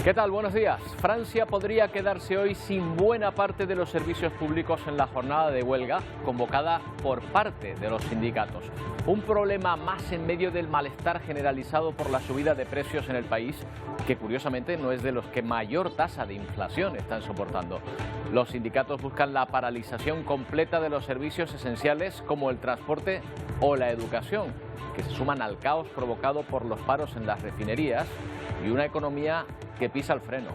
¿Qué tal? Buenos días. Francia podría quedarse hoy sin buena parte de los servicios públicos en la jornada de huelga convocada por parte de los sindicatos. Un problema más en medio del malestar generalizado por la subida de precios en el país, que curiosamente no es de los que mayor tasa de inflación están soportando. Los sindicatos buscan la paralización completa de los servicios esenciales como el transporte o la educación, que se suman al caos provocado por los paros en las refinerías y una economía que pisa el freno.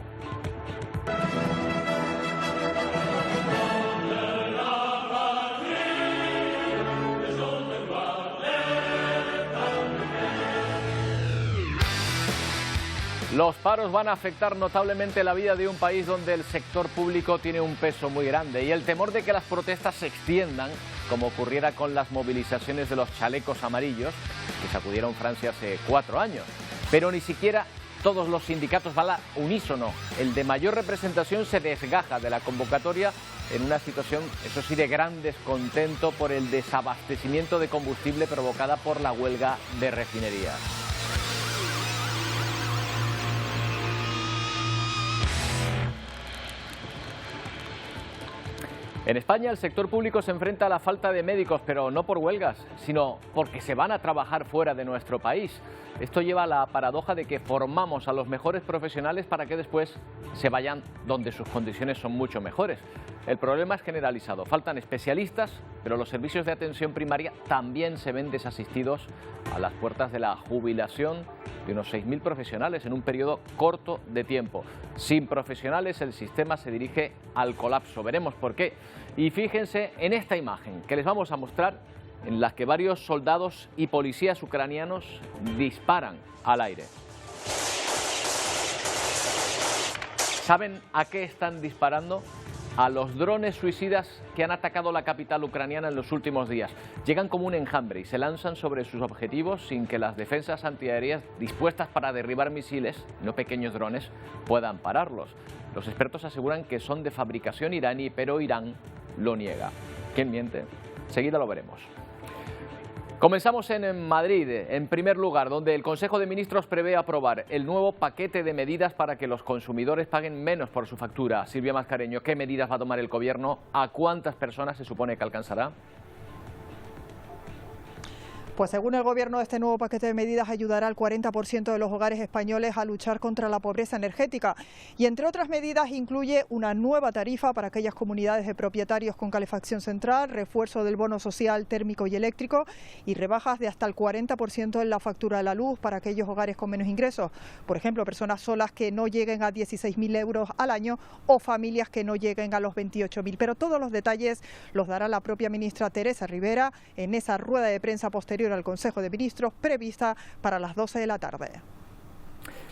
Los paros van a afectar notablemente la vida de un país donde el sector público tiene un peso muy grande y el temor de que las protestas se extiendan, como ocurriera con las movilizaciones de los chalecos amarillos, que sacudieron Francia hace 4 años. Pero ni siquiera todos los sindicatos van al unísono. El de mayor representación se desgaja de la convocatoria en una situación, eso sí, de gran descontento por el desabastecimiento de combustible provocada por la huelga de refinerías. En España el sector público se enfrenta a la falta de médicos, pero no por huelgas, sino porque se van a trabajar fuera de nuestro país. Esto lleva a la paradoja de que formamos a los mejores profesionales para que después se vayan donde sus condiciones son mucho mejores. El problema es generalizado, faltan especialistas, pero los servicios de atención primaria también se ven desasistidos a las puertas de la jubilación de unos 6.000 profesionales en un periodo corto de tiempo. Sin profesionales el sistema se dirige al colapso, veremos por qué. Y fíjense en esta imagen que les vamos a mostrar, en la que varios soldados y policías ucranianos disparan al aire. ¿Saben a qué están disparando? A los drones suicidas que han atacado la capital ucraniana en los últimos días. Llegan como un enjambre y se lanzan sobre sus objetivos sin que las defensas antiaéreas dispuestas para derribar misiles, no pequeños drones, puedan pararlos. Los expertos aseguran que son de fabricación iraní, pero Irán lo niega. ¿Quién miente? Seguida lo veremos. Comenzamos en Madrid, en primer lugar, donde el Consejo de Ministros prevé aprobar el nuevo paquete de medidas para que los consumidores paguen menos por su factura. Silvia Mascareño, ¿qué medidas va a tomar el Gobierno? ¿A cuántas personas se supone que alcanzará? Pues según el Gobierno, este nuevo paquete de medidas ayudará al 40% de los hogares españoles a luchar contra la pobreza energética. Y entre otras medidas incluye una nueva tarifa para aquellas comunidades de propietarios con calefacción central, refuerzo del bono social térmico y eléctrico y rebajas de hasta el 40% en la factura de la luz para aquellos hogares con menos ingresos. Por ejemplo, personas solas que no lleguen a 16.000 euros al año o familias que no lleguen a los 28.000. Pero todos los detalles los dará la propia ministra Teresa Rivera en esa rueda de prensa posterior al Consejo de Ministros prevista para las 12 de la tarde.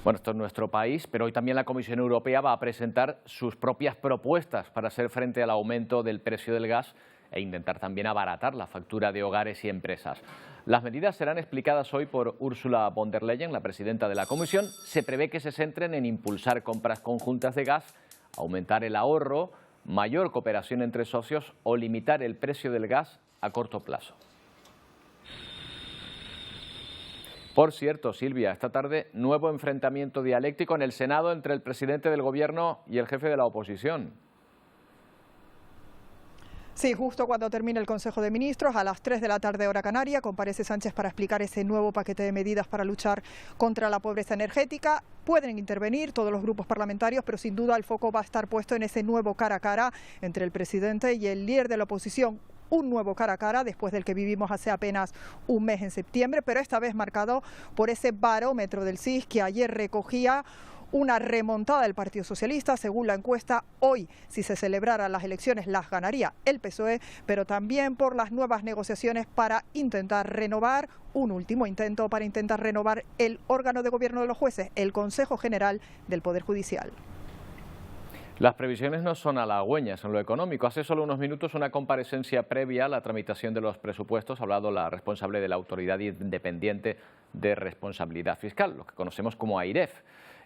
Bueno, esto es nuestro país, pero hoy también la Comisión Europea va a presentar sus propias propuestas para hacer frente al aumento del precio del gas e intentar también abaratar la factura de hogares y empresas. Las medidas serán explicadas hoy por Ursula von der Leyen, la presidenta de la Comisión. Se prevé que se centren en impulsar compras conjuntas de gas, aumentar el ahorro, mayor cooperación entre socios o limitar el precio del gas a corto plazo. Por cierto, Silvia, esta tarde nuevo enfrentamiento dialéctico en el Senado entre el presidente del Gobierno y el jefe de la oposición. Sí, justo cuando termine el Consejo de Ministros, a las 3 de la tarde hora canaria, comparece Sánchez para explicar ese nuevo paquete de medidas para luchar contra la pobreza energética. Pueden intervenir todos los grupos parlamentarios, pero sin duda el foco va a estar puesto en ese nuevo cara a cara entre el presidente y el líder de la oposición. Un nuevo cara a cara después del que vivimos hace apenas un mes en septiembre, pero esta vez marcado por ese barómetro del CIS que ayer recogía una remontada del Partido Socialista. Según la encuesta, hoy, si se celebraran las elecciones, las ganaría el PSOE, pero también por las nuevas negociaciones para intentar renovar, un último intento para intentar renovar el órgano de gobierno de los jueces, el Consejo General del Poder Judicial. Las previsiones no son halagüeñas en lo económico. Hace solo unos minutos una comparecencia previa a la tramitación de los presupuestos ha hablado la responsable de la Autoridad Independiente de Responsabilidad Fiscal, lo que conocemos como AIREF.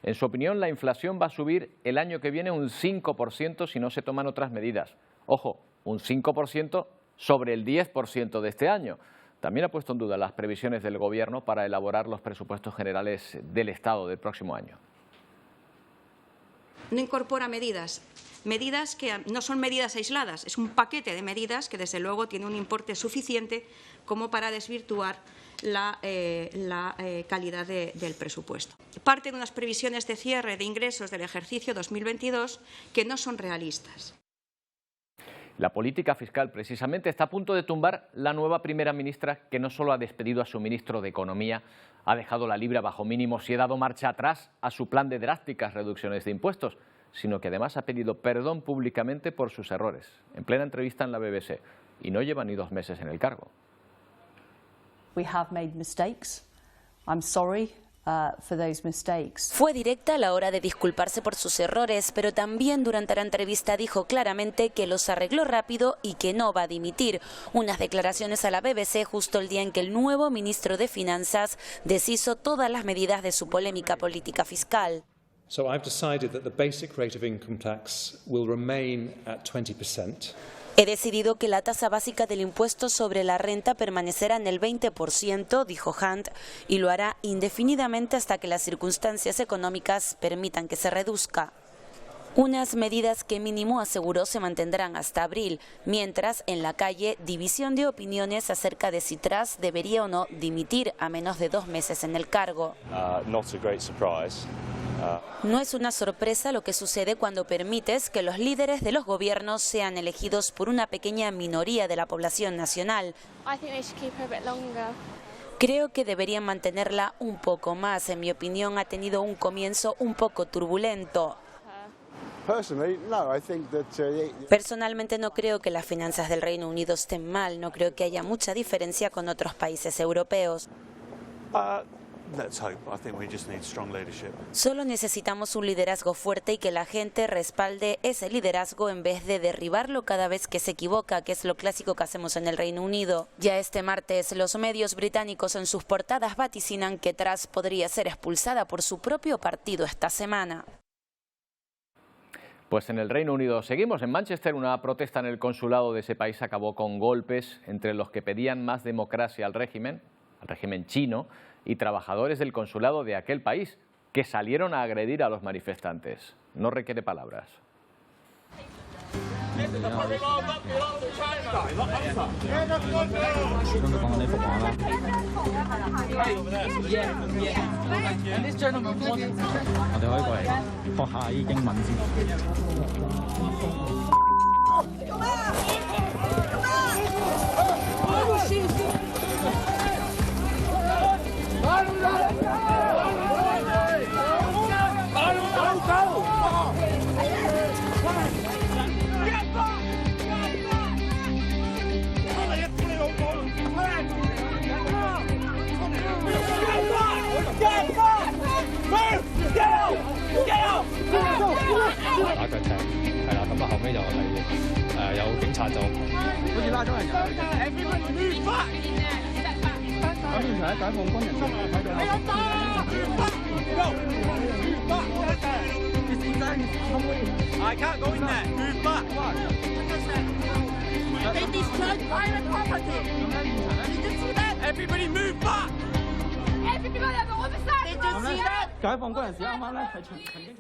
En su opinión, la inflación va a subir el año que viene un 5% si no se toman otras medidas. Ojo, un 5% sobre el 10% de este año. También ha puesto en duda las previsiones del Gobierno para elaborar los presupuestos generales del próximo año. 2023 va a ser un año de mucha incertidumbre, de mucha incertidumbre, porque no sabemos cómo va a evolucionar la economía, no sabemos cómo va a evolucionar la inflación, no sabemos cómo va a evolucionar el tipo de cambio, no sabemos cómo va a evolucionar la no incorpora medidas que no son medidas aisladas, es un paquete de medidas que desde luego tiene un importe suficiente como para desvirtuar la calidad del presupuesto. Parte de unas previsiones de cierre de ingresos del ejercicio 2022 que no son realistas. La política fiscal precisamente está a punto de tumbar la nueva primera ministra, que no solo ha despedido a su ministro de Economía, ha dejado la libra bajo mínimos y ha dado marcha atrás a su plan de drásticas reducciones de impuestos, sino que además ha pedido perdón públicamente por sus errores, en plena entrevista en la BBC, y no lleva ni 2 meses en el cargo. We have made mistakes. I'm sorry for those mistakes. Fue directa a la hora de disculparse por sus errores, pero también durante la entrevista dijo claramente que los arregló rápido y que no va a dimitir. Unas declaraciones a la BBC justo el día en que el nuevo ministro de Finanzas deshizo todas las medidas de su polémica política fiscal. So I've decided that the basic rate of income tax will remain at 20%. He decidido que la tasa básica del impuesto sobre la renta permanecerá en el 20%, dijo Hunt, y lo hará indefinidamente hasta que las circunstancias económicas permitan que se reduzca. Unas medidas que mínimo aseguró se mantendrán hasta abril, mientras en la calle división de opiniones acerca de si Truss debería o no dimitir a menos de 2 meses en el cargo. No es una sorpresa lo que sucede cuando permites que los líderes de los gobiernos sean elegidos por una pequeña minoría de la población nacional. Creo que deberían mantenerla un poco más. En mi opinión, ha tenido un comienzo un poco turbulento. Personalmente no creo que las finanzas del Reino Unido estén mal. No creo que haya mucha diferencia con otros países europeos. Solo necesitamos un liderazgo fuerte y que la gente respalde ese liderazgo en vez de derribarlo cada vez que se equivoca, que es lo clásico que hacemos en el Reino Unido. Ya este martes, los medios británicos en sus portadas vaticinan que Truss podría ser expulsada por su propio partido esta semana. Pues en el Reino Unido seguimos. En Manchester, una protesta en el consulado de ese país acabó con golpes entre los que pedían más democracia al régimen chino, y trabajadores del consulado de aquel país, que salieron a agredir a los manifestantes. No requiere palabras.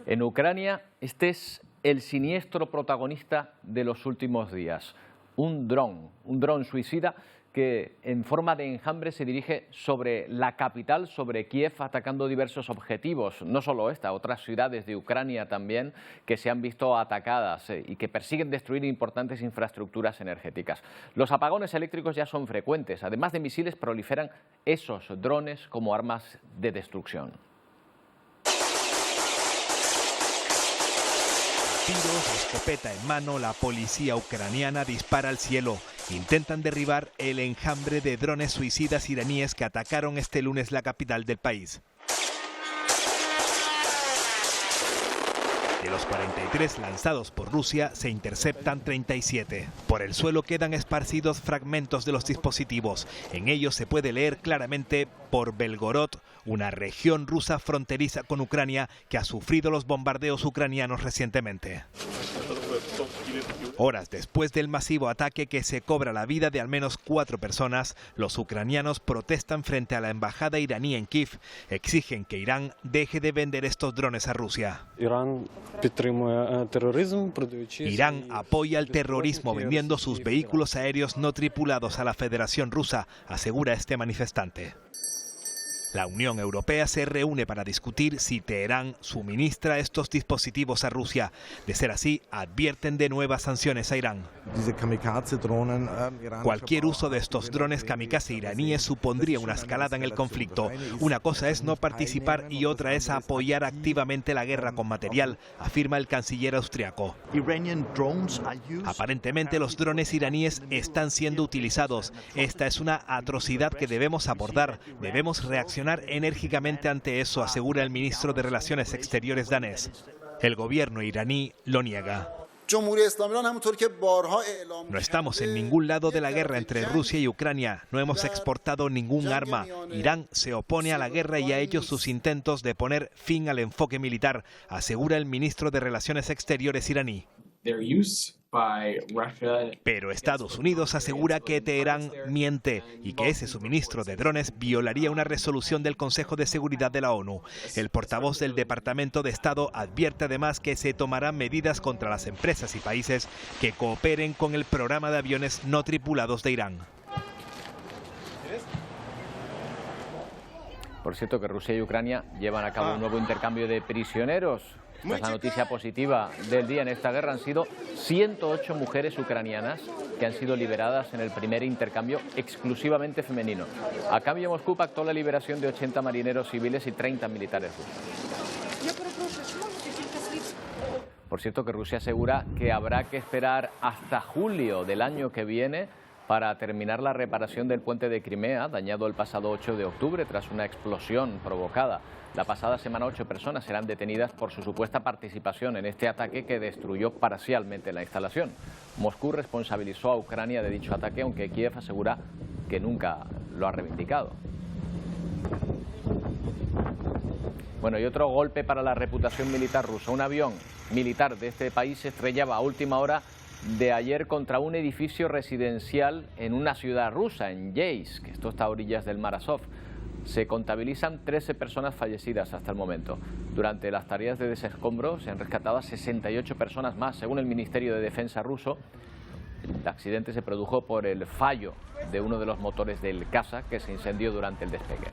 En Ucrania, este es el siniestro protagonista de los últimos días. Un dron suicida que en forma de enjambre se dirige sobre la capital, sobre Kiev, atacando diversos objetivos. No solo esta, otras ciudades de Ucrania también que se han visto atacadas y que persiguen destruir importantes infraestructuras energéticas. Los apagones eléctricos ya son frecuentes. Además de misiles, proliferan esos drones como armas de destrucción. Tiros, escopeta en mano, la policía ucraniana dispara al cielo. Intentan derribar el enjambre de drones suicidas iraníes que atacaron este lunes la capital del país. De los 43 lanzados por Rusia, se interceptan 37. Por el suelo quedan esparcidos fragmentos de los dispositivos. En ellos se puede leer claramente por Belgorod, una región rusa fronteriza con Ucrania que ha sufrido los bombardeos ucranianos recientemente. Horas después del masivo ataque que se cobra la vida de al menos 4 personas, los ucranianos protestan frente a la embajada iraní en Kiev. Exigen que Irán deje de vender estos drones a Rusia. Irán apoya el terrorismo vendiendo sus vehículos aéreos no tripulados a la Federación Rusa, asegura este manifestante. La Unión Europea se reúne para discutir si Teherán suministra estos dispositivos a Rusia. De ser así, advierten de nuevas sanciones a Irán. Cualquier uso de estos drones kamikaze iraníes supondría una escalada en el conflicto. Una cosa es no participar y otra es apoyar activamente la guerra con material, afirma el canciller austriaco. Aparentemente los drones iraníes están siendo utilizados. Esta es una atrocidad que debemos abordar. Debemos reaccionar enérgicamente ante eso, asegura el ministro de Relaciones Exteriores danés. El gobierno iraní lo niega. No estamos en ningún lado de la guerra entre Rusia y Ucrania. No hemos exportado ningún arma. Irán se opone a la guerra y a ellos sus intentos de poner fin al enfoque militar, asegura el ministro de Relaciones Exteriores iraní. Pero Estados Unidos asegura que Teherán miente y que ese suministro de drones violaría una resolución del Consejo de Seguridad de la ONU. El portavoz del Departamento de Estado advierte además que se tomarán medidas contra las empresas y países que cooperen con el programa de aviones no tripulados de Irán. Por cierto, que Rusia y Ucrania llevan a cabo un nuevo intercambio de prisioneros. Esta es la noticia positiva del día en esta guerra. Han sido 108 mujeres ucranianas que han sido liberadas en el primer intercambio exclusivamente femenino. A cambio, Moscú pactó la liberación de 80 marineros civiles y 30 militares rusos. Por cierto, que Rusia asegura que habrá que esperar hasta julio del año que viene para terminar la reparación del puente de Crimea, dañado el pasado 8 de octubre tras una explosión provocada. La pasada semana 8 personas serán detenidas por su supuesta participación en este ataque que destruyó parcialmente la instalación. Moscú responsabilizó a Ucrania de dicho ataque, aunque Kiev asegura que nunca lo ha reivindicado. Bueno, y otro golpe para la reputación militar rusa. Un avión militar de este país se estrellaba a última hora de ayer contra un edificio residencial en una ciudad rusa, en Yeisk, que esto está a orillas del mar Azov. Se contabilizan 13 personas fallecidas hasta el momento. Durante las tareas de desescombro se han rescatado a 68 personas más. Según el Ministerio de Defensa ruso, el accidente se produjo por el fallo de uno de los motores del caza que se incendió durante el despegue.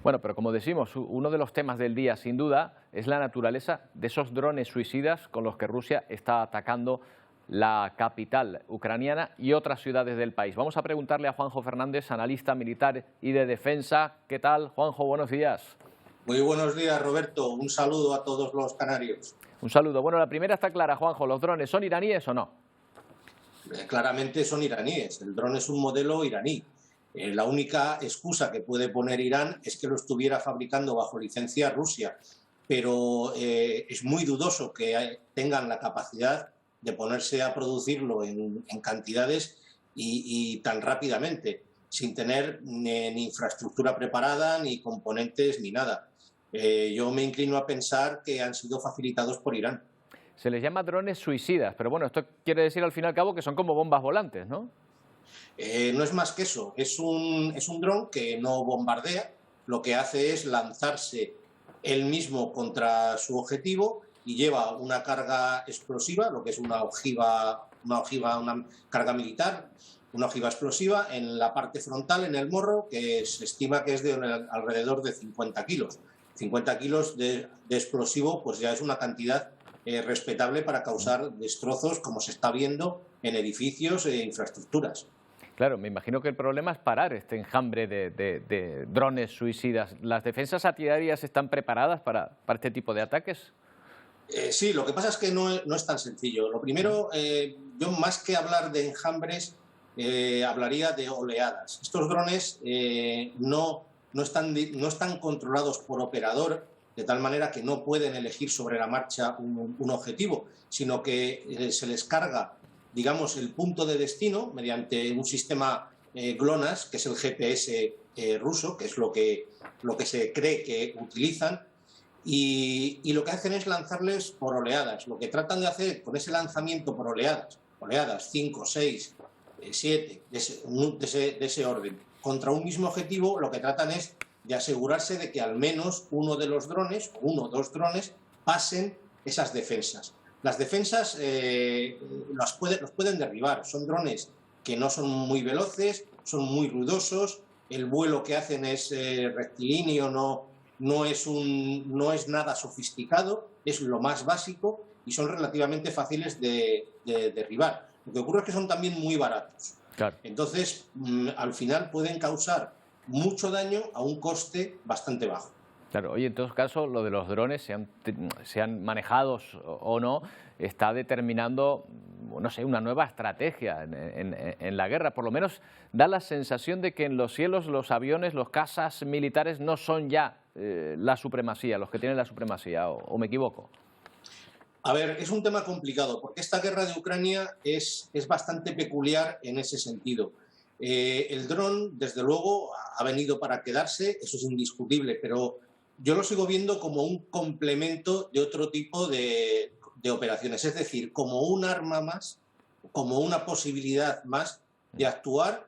Bueno, pero como decimos, uno de los temas del día, sin duda, es la naturaleza de esos drones suicidas con los que Rusia está atacando la capital ucraniana y otras ciudades del país. Vamos a preguntarle a Juanjo Fernández, analista militar y de defensa. ¿Qué tal, Juanjo? Buenos días. Muy buenos días, Roberto. Un saludo a todos los canarios. Un saludo. Bueno, la primera está clara, Juanjo. ¿Los drones son iraníes o no? Claramente son iraníes. El dron es un modelo iraní. La única excusa que puede poner Irán es que lo estuviera fabricando bajo licencia Rusia. Pero es muy dudoso que tengan la capacidad de ponerse a producirlo en cantidades y tan rápidamente, sin tener ni infraestructura preparada, ni componentes, ni nada. Yo me inclino a pensar que han sido facilitados por Irán. Se les llama drones suicidas, pero bueno, esto quiere decir al fin y al cabo que son como bombas volantes, ¿no? No es más que eso, es un dron que no bombardea, lo que hace es lanzarse él mismo contra su objetivo y lleva una carga explosiva, lo que es una carga militar, una ojiva explosiva en la parte frontal, en el morro, que se estima que es de alrededor de 50 kilos. 50 kilos de explosivo pues ya es una cantidad respetable para causar destrozos, como se está viendo en edificios e infraestructuras. Claro, me imagino que el problema es parar este enjambre de drones suicidas. ¿Las defensas antiaéreas están preparadas para este tipo de ataques? Sí, lo que pasa es que no es tan sencillo. Lo primero, yo más que hablar de enjambres, hablaría de oleadas. Estos drones no están controlados por operador, de tal manera que no pueden elegir sobre la marcha un objetivo, sino que se les carga, digamos, el punto de destino mediante un sistema GLONASS, que es el GPS ruso, que es lo que se cree que utilizan, y lo que hacen es lanzarles por oleadas. Lo que tratan de hacer con ese lanzamiento por oleadas 5, 6, 7, de ese orden, contra un mismo objetivo, lo que tratan es de asegurarse de que al menos uno de los drones, o 1 o 2 drones, pasen esas defensas. Las defensas los pueden derribar, son drones que no son muy veloces, son muy ruidosos, el vuelo que hacen es rectilíneo, no es nada sofisticado, es lo más básico y son relativamente fáciles de derribar. Lo que ocurre es que son también muy baratos. Claro. Entonces, al final pueden causar mucho daño a un coste bastante bajo. Claro, oye, en todo caso, lo de los drones, sean manejados o no, está determinando, no sé, una nueva estrategia en la guerra. Por lo menos da la sensación de que en los cielos los aviones, los cazas militares no son ya la supremacía, los que tienen la supremacía, o me equivoco. A ver, es un tema complicado, porque esta guerra de Ucrania es bastante peculiar en ese sentido. El dron, desde luego, ha venido para quedarse, eso es indiscutible, pero yo lo sigo viendo como un complemento de otro tipo de operaciones, es decir, como un arma más, como una posibilidad más de actuar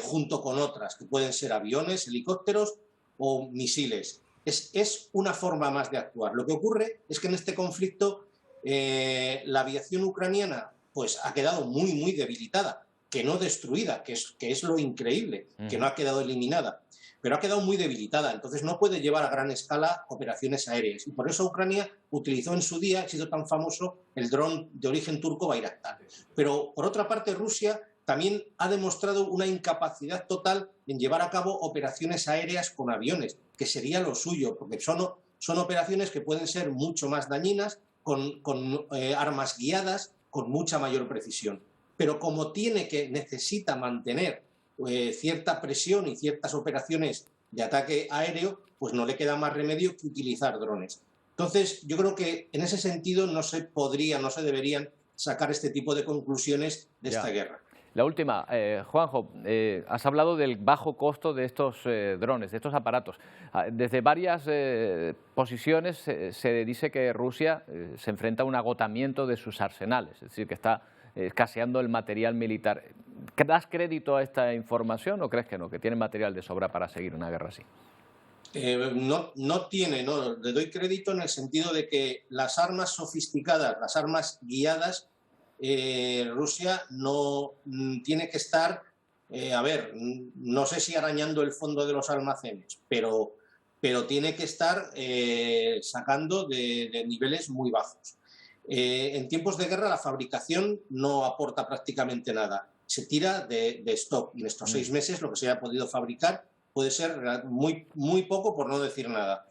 junto con otras, que pueden ser aviones, helicópteros o misiles. Es una forma más de actuar. Lo que ocurre es que en este conflicto la aviación ucraniana pues, ha quedado muy, muy debilitada, que no destruida, que es lo increíble, que no ha quedado eliminada, pero ha quedado muy debilitada, entonces no puede llevar a gran escala operaciones aéreas. Y por eso Ucrania utilizó en su día, ha sido tan famoso, el dron de origen turco Bayraktar. Pero por otra parte Rusia también ha demostrado una incapacidad total en llevar a cabo operaciones aéreas con aviones, que sería lo suyo, porque son operaciones que pueden ser mucho más dañinas, con armas guiadas, con mucha mayor precisión. Pero como necesita mantener cierta presión y ciertas operaciones de ataque aéreo, pues no le queda más remedio que utilizar drones. Entonces, yo creo que en ese sentido no se deberían sacar este tipo de conclusiones de esta guerra. La última, Juanjo, has hablado del bajo costo de estos drones, de estos aparatos. Desde varias posiciones se dice que Rusia se enfrenta a un agotamiento de sus arsenales, es decir, que está escaseando el material militar. ¿Das crédito a esta información o crees que no, que tiene material de sobra para seguir una guerra así? No le doy crédito en el sentido de que las armas sofisticadas, las armas guiadas, Rusia no tiene que estar, no sé si arañando el fondo de los almacenes, pero tiene que estar sacando de niveles muy bajos. En tiempos de guerra la fabricación no aporta prácticamente nada, se tira de stock y en estos 6 meses lo que se haya podido fabricar puede ser muy, muy poco, por no decir nada.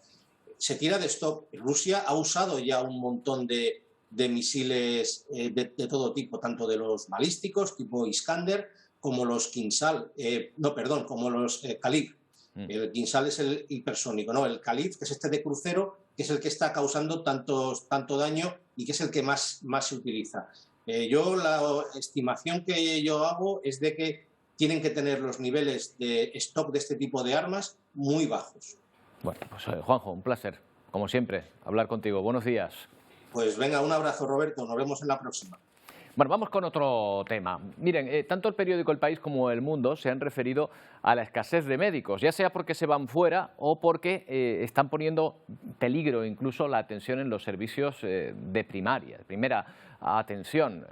Se tira de stock. Rusia ha usado ya un montón de misiles de todo tipo, tanto de los balísticos tipo Iskander como los Kinsal, como los Kalib. El Kinsal es el hipersónico, ¿no? El Kalib, que es este de crucero, que es el que está causando tanto daño y que es el que más se utiliza. La estimación que yo hago es de que tienen que tener los niveles de stock de este tipo de armas muy bajos. Bueno, pues Juanjo, un placer, como siempre, hablar contigo. Buenos días. Pues venga, un abrazo, Roberto, nos vemos en la próxima. Bueno, vamos con otro tema. Miren, tanto el periódico El País como El Mundo se han referido a la escasez de médicos, ya sea porque se van fuera o porque están poniendo peligro incluso la atención en los servicios de primera atención.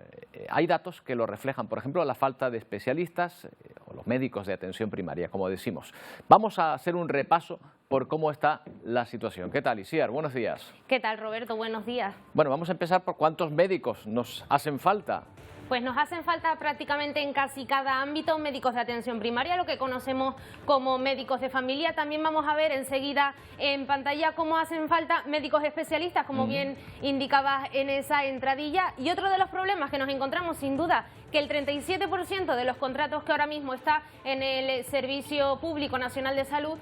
Hay datos que lo reflejan, por ejemplo, la falta de especialistas o los médicos de atención primaria, como decimos. Vamos a hacer un repaso por cómo está la situación. ¿Qué tal, Isiar? Buenos días. ¿Qué tal, Roberto? Buenos días. Bueno, vamos a empezar por cuántos médicos nos hacen falta. Pues nos hacen falta prácticamente en casi cada ámbito médicos de atención primaria, lo que conocemos como médicos de familia. También vamos a ver enseguida en pantalla cómo hacen falta médicos especialistas, como bien indicabas en esa entradilla. Y otro de los problemas que nos encontramos, sin duda, que el 37% de los contratos que ahora mismo está en el Servicio Público Nacional de Salud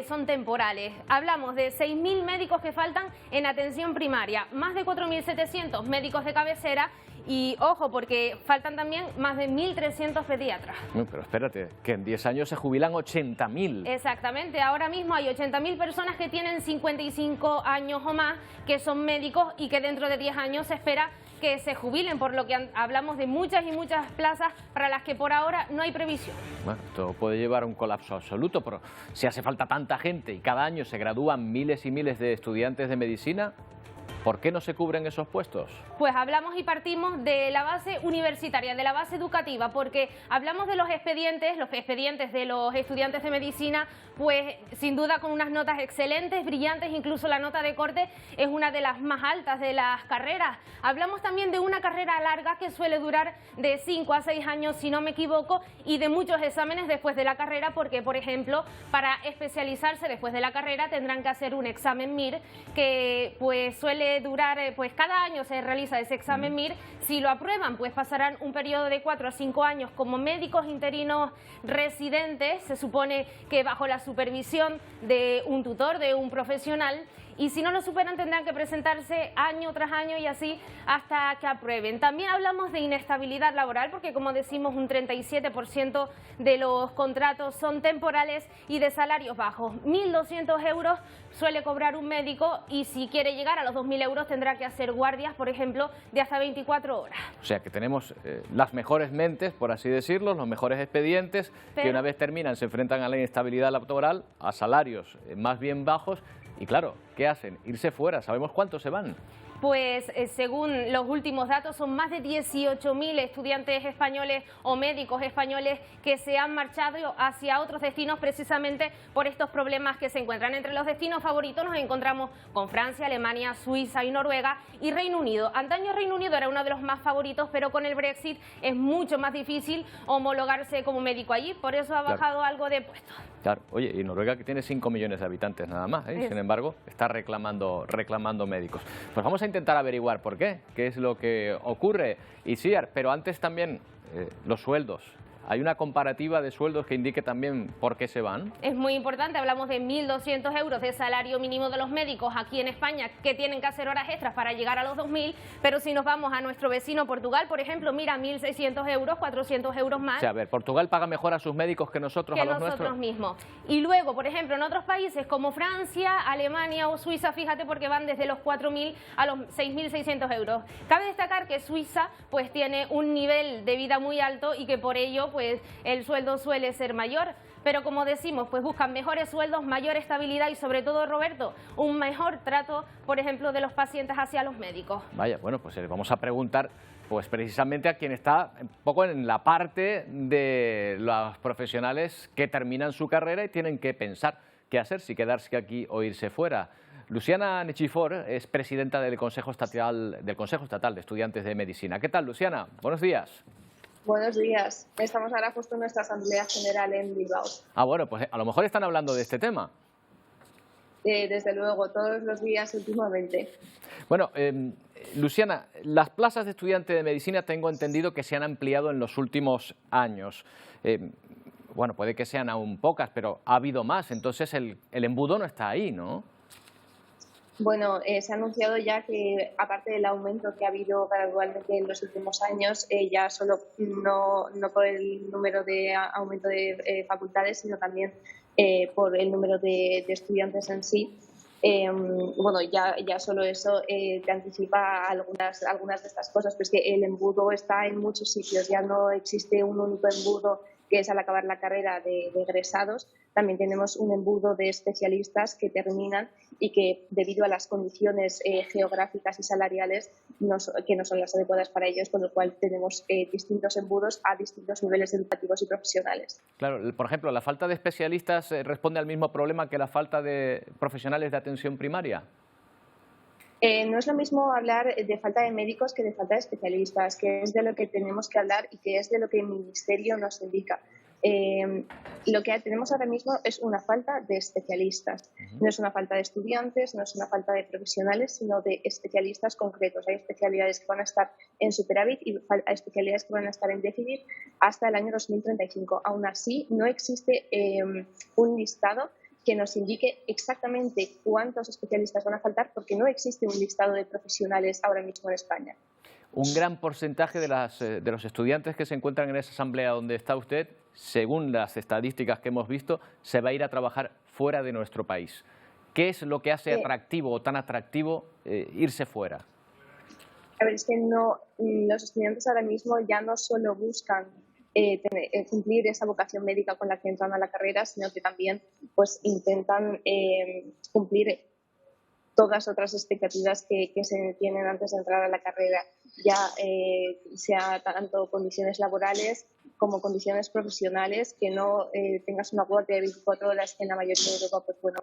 son temporales. Hablamos de 6.000 médicos que faltan en atención primaria, más de 4.700 médicos de cabecera y, ojo, porque faltan también más de 1.300 pediatras. Pero espérate, que en 10 años se jubilan 80.000. Exactamente, ahora mismo hay 80.000 personas que tienen 55 años o más, que son médicos y que dentro de 10 años se espera que se jubilen, por lo que hablamos de muchas y muchas plazas para las que por ahora no hay previsión. Bueno, esto puede llevar a un colapso absoluto, pero si hace falta tanta gente y cada año se gradúan miles y miles de estudiantes de medicina, ¿por qué no se cubren esos puestos? Pues hablamos y partimos de la base universitaria, de la base educativa, porque hablamos de los expedientes de los estudiantes de medicina, pues sin duda con unas notas excelentes, brillantes, incluso la nota de corte es una de las más altas de las carreras. Hablamos también de una carrera larga que suele durar de 5 a 6 años, si no me equivoco, y de muchos exámenes después de la carrera, porque, por ejemplo, para especializarse después de la carrera tendrán que hacer un examen MIR que pues suele durar, pues cada año se realiza ese examen MIR. Si lo aprueban, pues pasarán un periodo de 4 a 5 años como médicos interinos residentes, se supone que bajo la supervisión de un tutor, de un profesional, y si no lo superan tendrán que presentarse año tras año y así hasta que aprueben. También hablamos de inestabilidad laboral porque, como decimos, un 37% de los contratos son temporales y de salarios bajos. 1.200 euros suele cobrar un médico y si quiere llegar a los 2.000 euros tendrá que hacer guardias, por ejemplo, de hasta 24 horas. O sea que tenemos las mejores mentes, por así decirlo, los mejores expedientes, que una vez terminan se enfrentan a la inestabilidad laboral, a salarios más bien bajos. Y claro, ¿qué hacen? Irse fuera. ¿Sabemos cuántos se van? Pues según los últimos datos son más de 18.000 estudiantes españoles o médicos españoles que se han marchado hacia otros destinos precisamente por estos problemas que se encuentran. Entre los destinos favoritos nos encontramos con Francia, Alemania, Suiza y Noruega y Reino Unido. Antaño Reino Unido era uno de los más favoritos, pero con el Brexit es mucho más difícil homologarse como médico allí, por eso ha bajado algo de puestos. Claro, oye, y Noruega que tiene 5 millones de habitantes nada más, sin embargo, está reclamando médicos. Pues vamos a intentar averiguar por qué es lo que ocurre. Itziar, pero antes también los sueldos. ¿Hay una comparativa de sueldos que indique también por qué se van? Es muy importante, hablamos de 1.200 euros de salario mínimo de los médicos aquí en España, que tienen que hacer horas extras para llegar a los 2.000, pero si nos vamos a nuestro vecino Portugal, por ejemplo, mira, 1.600 euros, 400 euros más. O sea, a ver, Portugal paga mejor a sus médicos que nosotros, a los nuestros. Que nosotros mismos. Y luego, por ejemplo, en otros países como Francia, Alemania o Suiza, fíjate, porque van desde los 4.000 a los 6.600 euros. Cabe destacar que Suiza pues tiene un nivel de vida muy alto y que por ello pues el sueldo suele ser mayor, pero como decimos, pues buscan mejores sueldos, mayor estabilidad y sobre todo, Roberto, un mejor trato, por ejemplo, de los pacientes hacia los médicos. Vaya, bueno, pues vamos a preguntar pues precisamente a quien está un poco en la parte de los profesionales que terminan su carrera y tienen que pensar qué hacer, si quedarse aquí o irse fuera. Luciana Nichifor es presidenta del Consejo Estatal de Estudiantes de Medicina. ¿Qué tal, Luciana? Buenos días. Buenos días. Estamos ahora justo en nuestra Asamblea General en Bilbao. Ah, bueno, pues a lo mejor están hablando de este tema. Desde luego, todos los días últimamente. Bueno, Luciana, las plazas de estudiante de medicina tengo entendido que se han ampliado en los últimos años. Bueno, puede que sean aún pocas, pero ha habido más, entonces el embudo no está ahí, ¿no? Bueno, se ha anunciado ya que, aparte del aumento que ha habido gradualmente en los últimos años, ya solo no por el número de aumento de facultades, sino también por el número de estudiantes en sí. Bueno, ya solo eso te anticipa algunas de estas cosas, pues que el embudo está en muchos sitios, ya no existe un único embudo que es al acabar la carrera de egresados. También tenemos un embudo de especialistas que terminan y que, debido a las condiciones geográficas y salariales que no son las adecuadas para ellos, con lo cual tenemos distintos embudos a distintos niveles educativos y profesionales. Claro, por ejemplo, ¿la falta de especialistas responde al mismo problema que la falta de profesionales de atención primaria? No es lo mismo hablar de falta de médicos que de falta de especialistas, que es de lo que tenemos que hablar y que es de lo que el Ministerio nos indica. Lo que tenemos ahora mismo es una falta de especialistas. No es una falta de estudiantes, no es una falta de profesionales, sino de especialistas concretos. Hay especialidades que van a estar en superávit y hay especialidades que van a estar en déficit hasta el año 2035. Aún así, no existe un listado que nos indique exactamente cuántos especialistas van a faltar, porque no existe un listado de profesionales ahora mismo en España. Un gran porcentaje de los estudiantes que se encuentran en esa asamblea donde está usted, según las estadísticas que hemos visto, se va a ir a trabajar fuera de nuestro país. ¿Qué es lo que hace atractivo o tan atractivo irse fuera? A ver, es que los estudiantes ahora mismo ya no solo buscan cumplir esa vocación médica con la que entran a la carrera, sino que también pues intentan cumplir todas otras expectativas que se tienen antes de entrar a la carrera, ya sea tanto condiciones laborales como condiciones profesionales, que no tengas una guardia de 24 horas, que en la mayoría de Europa pues, bueno,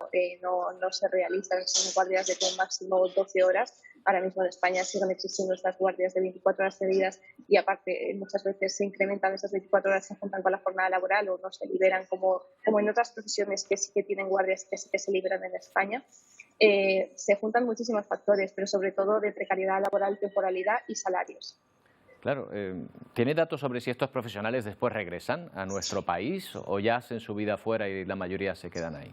no se realizan, son guardias de máximo 12 horas. Ahora mismo en España siguen existiendo estas guardias de 24 horas seguidas y aparte muchas veces se incrementan esas 24 horas, se juntan con la jornada laboral o no se liberan como en otras profesiones que sí que tienen guardias que sí que se liberan en España. Se juntan muchísimos factores, pero sobre todo de precariedad laboral, temporalidad y salarios. Claro, ¿tiene datos sobre si estos profesionales después regresan a nuestro país o ya hacen su vida fuera y la mayoría se quedan ahí?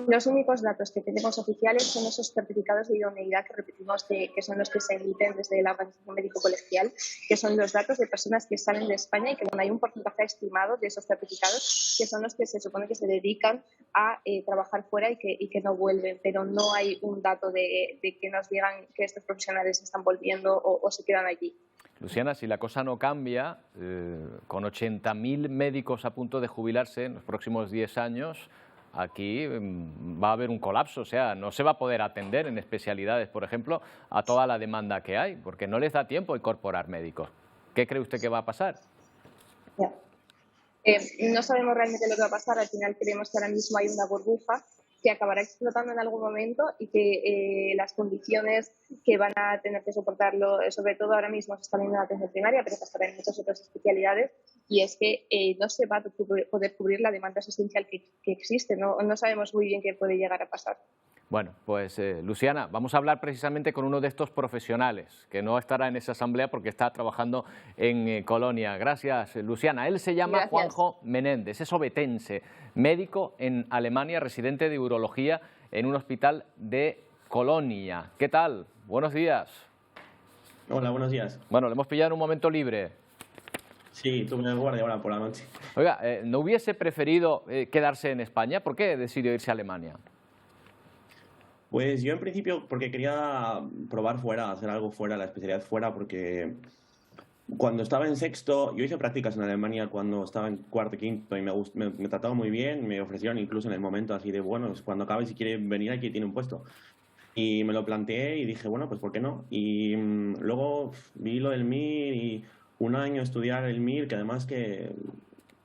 Los únicos datos que tenemos oficiales son esos certificados de idoneidad que repetimos que son los que se emiten desde la Organización Médico Colegial, que son los datos de personas que salen de España y que hay un porcentaje estimado de esos certificados que son los que se supone que se dedican a trabajar fuera y que no vuelven, pero no hay un dato de que nos digan que estos profesionales están volviendo o se quedan allí. Luciana, si la cosa no cambia, con 80.000 médicos a punto de jubilarse en los próximos 10 años, aquí va a haber un colapso, o sea, no se va a poder atender en especialidades, por ejemplo, a toda la demanda que hay, porque no les da tiempo incorporar médicos. ¿Qué cree usted que va a pasar? No sabemos realmente lo que va a pasar. Al final creemos que ahora mismo hay una burbuja que acabará explotando en algún momento y que las condiciones que van a tener que soportarlo, sobre todo ahora mismo se está viendo en la atención primaria, pero pasará en muchas otras especialidades, y es que no se va a poder cubrir la demanda asistencial que existe. No sabemos muy bien qué puede llegar a pasar. Bueno, pues Luciana, vamos a hablar precisamente con uno de estos profesionales, que no estará en esa asamblea porque está trabajando en Colonia. Gracias, Luciana. Él se llama Juanjo Menéndez, es obetense, médico en Alemania, residente de urología en un hospital de Colonia. ¿Qué tal? Buenos días. Hola, buenos días. Bueno, le hemos pillado en un momento libre. Sí, tuve el guardia ahora por la noche. Oiga, ¿no hubiese preferido quedarse en España? ¿Por qué decidió irse a Alemania? Pues yo en principio porque quería probar fuera, hacer algo fuera, la especialidad fuera, porque cuando estaba en sexto, yo hice prácticas en Alemania cuando estaba en cuarto y quinto y me trataban muy bien, me ofrecieron incluso en el momento así de, bueno, cuando acabe si quiere venir aquí tiene un puesto. Y me lo planteé y dije, bueno, pues ¿por qué no? Y luego vi lo del MIR y un año estudiar el MIR, que además que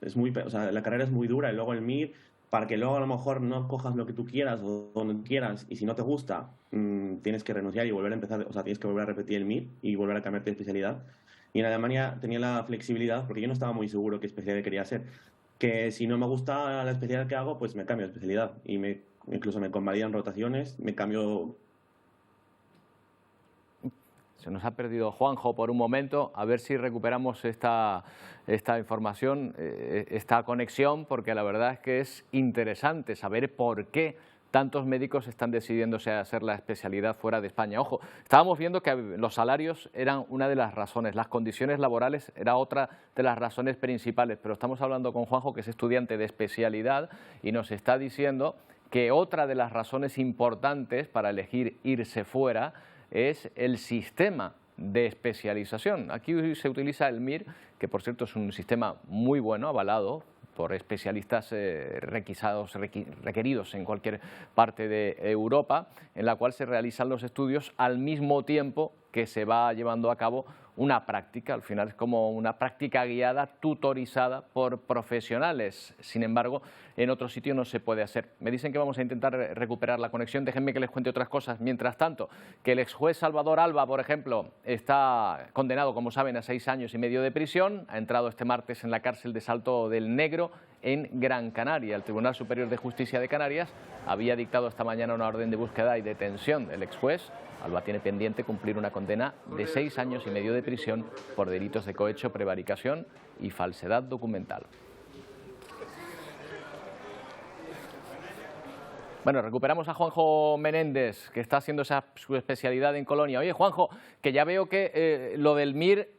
es o sea, la carrera es muy dura, y luego el MIR, para que luego a lo mejor no cojas lo que tú quieras o donde quieras, y si no te gusta, tienes que renunciar y volver a empezar, o sea, tienes que volver a repetir el MIR y volver a cambiarte de especialidad. Y en Alemania tenía la flexibilidad, porque yo no estaba muy seguro qué especialidad quería hacer, que si no me gusta la especialidad que hago, pues me cambio de especialidad, y incluso me convalidan rotaciones, me cambio. Se nos ha perdido Juanjo por un momento, a ver si recuperamos esta información, esta conexión, porque la verdad es que es interesante saber por qué tantos médicos están decidiéndose a hacer la especialidad fuera de España. Ojo, estábamos viendo que los salarios eran una de las razones, las condiciones laborales era otra de las razones principales, pero estamos hablando con Juanjo, que es estudiante de especialidad, y nos está diciendo que otra de las razones importantes para elegir irse fuera es el sistema de especialización. Aquí se utiliza el MIR, que por cierto es un sistema muy bueno, avalado por especialistas requeridos en cualquier parte de Europa, en la cual se realizan los estudios al mismo tiempo que se va llevando a cabo una práctica, al final es como una práctica guiada, tutorizada por profesionales. Sin embargo, en otro sitio no se puede hacer. Me dicen que vamos a intentar recuperar la conexión. Déjenme que les cuente otras cosas. Mientras tanto, que el exjuez Salvador Alba, por ejemplo, está condenado, como saben, a 6 años y medio de prisión. Ha entrado este martes en la cárcel de Salto del Negro, en Gran Canaria. El Tribunal Superior de Justicia de Canarias había dictado esta mañana una orden de búsqueda y detención. El exjuez Alba tiene pendiente cumplir una condena de 6 años y medio de prisión por delitos de cohecho, prevaricación y falsedad documental. Bueno, recuperamos a Juanjo Menéndez, que está haciendo su especialidad en Colonia. Oye, Juanjo, que ya veo que lo del MIR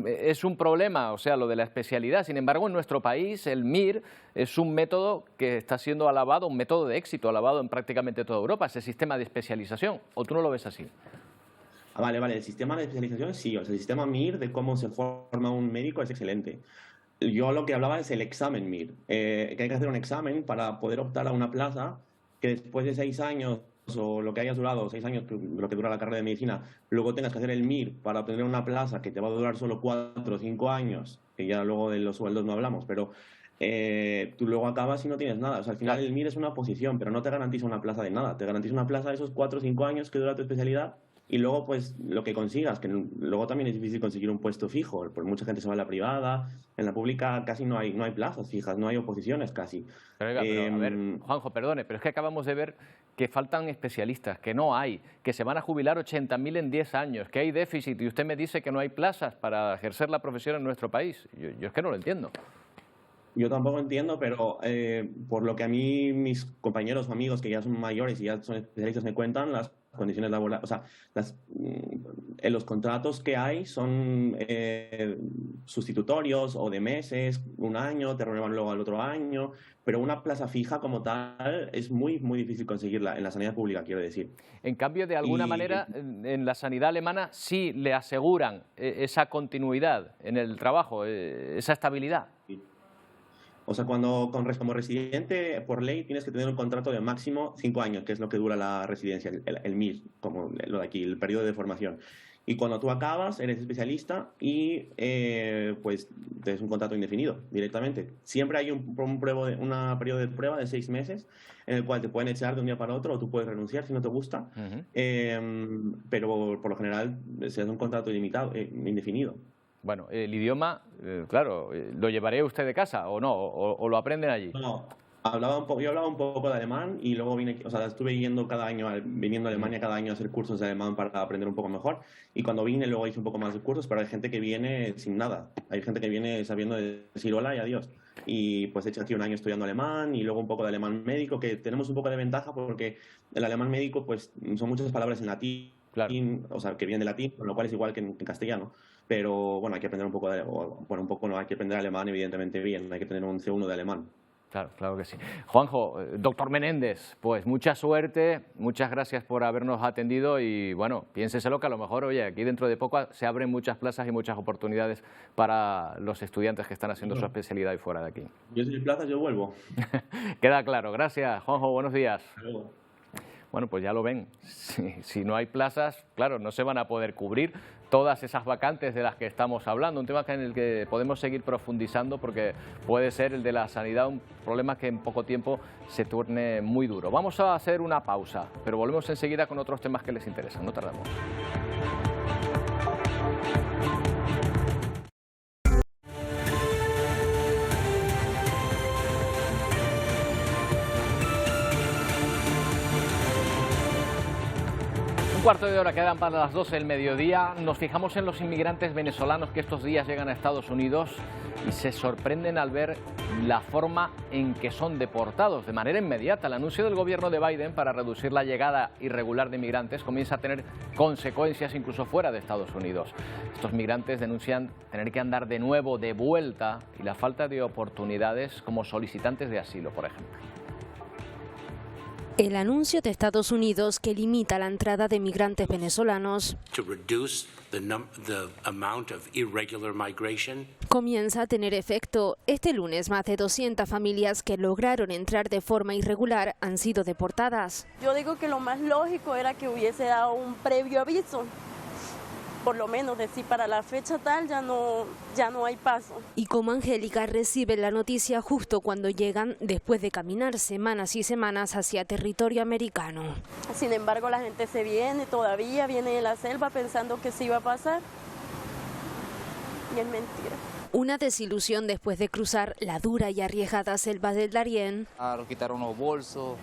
es un problema, o sea, lo de la especialidad. Sin embargo, en nuestro país el MIR es un método que está siendo alabado, un método de éxito, alabado en prácticamente toda Europa, ese sistema de especialización. ¿O tú no lo ves así? Vale, el sistema de especialización sí, o sea, el sistema MIR de cómo se forma un médico es excelente. Yo lo que hablaba es el examen MIR, que hay que hacer un examen para poder optar a una plaza que después de 6 años o lo que hayas durado, 6 años, lo que dura la carrera de medicina, luego tengas que hacer el MIR para obtener una plaza que te va a durar solo 4 o 5 años, que ya luego de los sueldos no hablamos, pero tú luego acabas y no tienes nada. O sea, al final el MIR es una posición, pero no te garantiza una plaza de nada, te garantiza una plaza de esos 4 o 5 años que dura tu especialidad. Y luego, pues, lo que consigas, que luego también es difícil conseguir un puesto fijo, porque mucha gente se va a la privada, en la pública casi no hay plazas fijas, no hay oposiciones casi. Pero, a ver, Juanjo, perdone, pero es que acabamos de ver que faltan especialistas, que no hay, que se van a jubilar 80.000 en 10 años, que hay déficit, y usted me dice que no hay plazas para ejercer la profesión en nuestro país. Yo es que no lo entiendo. Yo tampoco entiendo, pero por lo que a mí mis compañeros o amigos que ya son mayores y ya son especialistas me cuentan, las condiciones laborales, o sea, los contratos que hay son sustitutorios o de meses, 1 año, te renuevan luego al otro año, pero una plaza fija como tal es muy difícil conseguirla en la sanidad pública, quiero decir. En cambio, de alguna manera, en la sanidad alemana sí le aseguran esa continuidad en el trabajo, esa estabilidad. Sí. O sea, como residente, por ley, tienes que tener un contrato de máximo 5 años, que es lo que dura la residencia, el MIR, como lo de aquí, el periodo de formación. Y cuando tú acabas, eres especialista y pues tienes un contrato indefinido directamente. Siempre hay un periodo de prueba de 6 meses en el cual te pueden echar de un día para otro o tú puedes renunciar si no te gusta. Pero por lo general se hace un contrato indefinido. Bueno, el idioma, claro, ¿lo llevaré usted de casa o no? ¿O lo aprenden allí? No, yo hablaba un poco de alemán y luego estuve viniendo a Alemania cada año a hacer cursos de alemán para aprender un poco mejor. Y cuando vine luego hice un poco más de cursos, pero hay gente que viene sin nada. Hay gente que viene sabiendo decir hola y adiós. Y pues he hecho aquí 1 año estudiando alemán y luego un poco de alemán médico, que tenemos un poco de ventaja porque el alemán médico pues son muchas palabras en latín. Claro. O sea, que vienen de latín, con lo cual es igual que en castellano. Pero bueno, hay que aprender hay que aprender alemán, evidentemente bien, hay que tener un C1 de alemán. Claro, claro que sí. Juanjo, doctor Menéndez, pues mucha suerte, muchas gracias por habernos atendido y bueno, piénseselo que a lo mejor, oye, aquí dentro de poco se abren muchas plazas y muchas oportunidades para los estudiantes que están haciendo su especialidad y fuera de aquí. Yo si hay plazas, yo vuelvo. Queda claro, gracias. Juanjo, buenos días. Bueno, pues ya lo ven, si no hay plazas, claro, no se van a poder cubrir todas esas vacantes de las que estamos hablando, un tema en el que podemos seguir profundizando porque puede ser el de la sanidad un problema que en poco tiempo se torne muy duro. Vamos a hacer una pausa, pero volvemos enseguida con otros temas que les interesan, no tardamos. Un cuarto de hora quedan para las 12 del mediodía. Nos fijamos en los inmigrantes venezolanos que estos días llegan a Estados Unidos y se sorprenden al ver la forma en que son deportados de manera inmediata. El anuncio del gobierno de Biden para reducir la llegada irregular de migrantes comienza a tener consecuencias incluso fuera de Estados Unidos. Estos migrantes denuncian tener que andar de nuevo de vuelta y la falta de oportunidades como solicitantes de asilo, por ejemplo. El anuncio de Estados Unidos que limita la entrada de migrantes venezolanos comienza a tener efecto. Este lunes, más de 200 familias que lograron entrar de forma irregular han sido deportadas. Yo digo que lo más lógico era que hubiese dado un previo aviso por lo menos decir para la fecha tal ya no hay paso. Y como Angélica recibe la noticia justo cuando llegan después de caminar semanas y semanas hacia territorio americano. Sin embargo, la gente se viene de la selva pensando que sí iba a pasar y es mentira. Una desilusión después de cruzar la dura y arriesgada selva del Darién. Nos quitaron los bolsos,